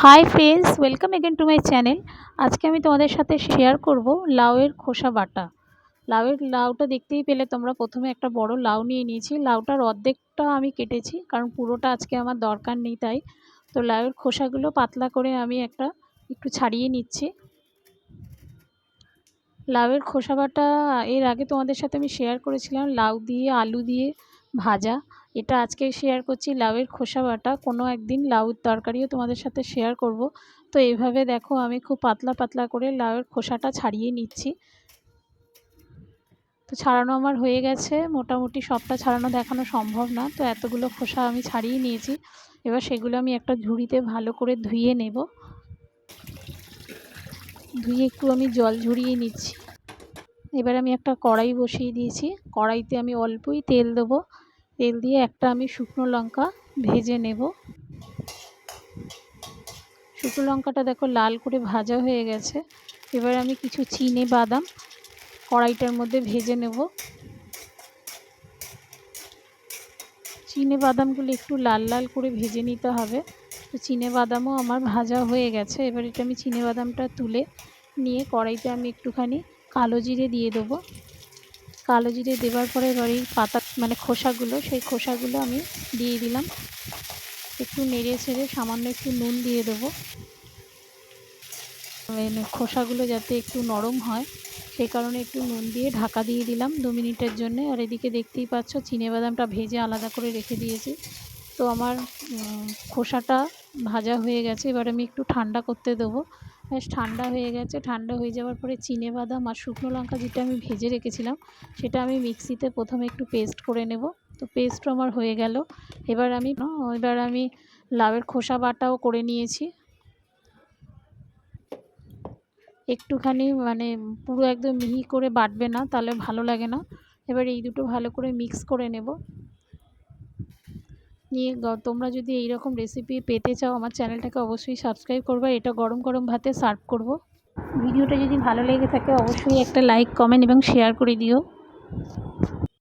Hi friends, welcome again to my channel. আজকে আমি তোমাদের সাথে শেয়ার করব লাউয়ের খোসা বাটা। লাউটা দেখতেই পেলে তোমরা, প্রথমে একটা বড় লাউ নিয়ে নিয়েছি। লাউটার অর্ধেকটা আমি কেটেছি, কারণ পুরোটা আজকে আমার দরকার নেই তাই। তো লাউয়ের খোসাগুলো পাতলা করে আমি একটু ছাড়িয়ে নিচ্ছি। লাউয়ের খোসা বাটা এর আগে তোমাদের সাথে আমি শেয়ার করেছিলাম লাউ দিয়ে আলু দিয়ে ভাজা। এটা আজকে শেয়ার করছি লাউয়ের খোসা বাটা। কোনো একদিন লাউয়ের তরকারিও তোমাদের সাথে শেয়ার করব। তো এইভাবে দেখো আমি খুব পাতলা পাতলা করে লাউয়ের খোসাটা ছাড়িয়ে নিচ্ছি। তো ছাড়ানো আমার হয়ে গেছে, মোটামুটি সবটা ছাড়ানো দেখানো সম্ভব না, তো এতগুলো খোসা আমি ছাড়িয়ে নিয়েছি। এবার সেগুলো আমি একটা ঝুড়িতে ভালো করে ধুয়ে নেব। ধুয়ে একটু আমি জল ঝরিয়ে নিচ্ছি। এবার আমি একটা কড়াই বসিয়ে দিয়েছি। কড়াইতে আমি অল্পই তেল দেবো। তেল দিয়ে একটা আমি শুকনো লঙ্কা ভেজে নেব। শুকনো লঙ্কাটা দেখো লাল করে ভাজা হয়ে গেছে। এবার আমি কিছু চিনে বাদাম কড়াইটার মধ্যে ভেজে নেব। চিনে বাদামগুলো একটু লাল লাল করে ভেজে নিতে হবে। তো চিনে বাদামও আমার ভাজা হয়ে গেছে। এবার এটা আমি চিনে বাদামটা তুলে নিয়ে কড়াইতে আমি একটুখানি কালো জিরে দিয়ে দেবো। কালো জিরে দেওয়ার পরে এবার এই পাতা খোসাগুলো, সেই খোসাগুলো আমি দিয়ে দিলাম। একটু নেড়ে ছেড়ে সামান্য একটু নুন দিয়ে দেবো, খোসাগুলো যাতে একটু নরম হয় সেই কারণে একটু নুন দিয়ে ঢাকা দিয়ে দিলাম 2 মিনিটের জন্য। আর এদিকে দেখতেই পাচ্ছ চিনেবাদামটা ভেজে আলাদা করে রেখে দিয়েছি। তো আমার খোসাটা ভাজা হয়ে গেছে। এবার আমি একটু ঠান্ডা করতে দেবো। বেশ ঠান্ডা হয়ে গেছে। ঠান্ডা হয়ে যাওয়ার পরে চিনেবাদাম আর শুকনো লঙ্কা যেটা আমি ভেজে রেখেছিলাম সেটা আমি মিক্সিতে প্রথমে একটু পেস্ট করে নেব। তো পেস্টও আমার হয়ে গেল। এবার আমি লাউয়ের খোসা বাটাও করে নিয়েছি। একটুখানি পুরো একদম মিহি করে বাটবে না, তাহলে ভালো লাগে না। এবার এই দুটো ভালো করে মিক্স করে নেব। নিয়ে তোমরা যদি এই রকম রেসিপি পেতে চাও আমার চ্যানেলটাকে অবশ্যই সাবস্ক্রাইব করবে। এটা গরম গরম ভাতে সার্ভ করব। ভিডিওটা যদি ভালো লেগে থাকে অবশ্যই একটা লাইক, কমেন্ট এবং শেয়ার করে দিও।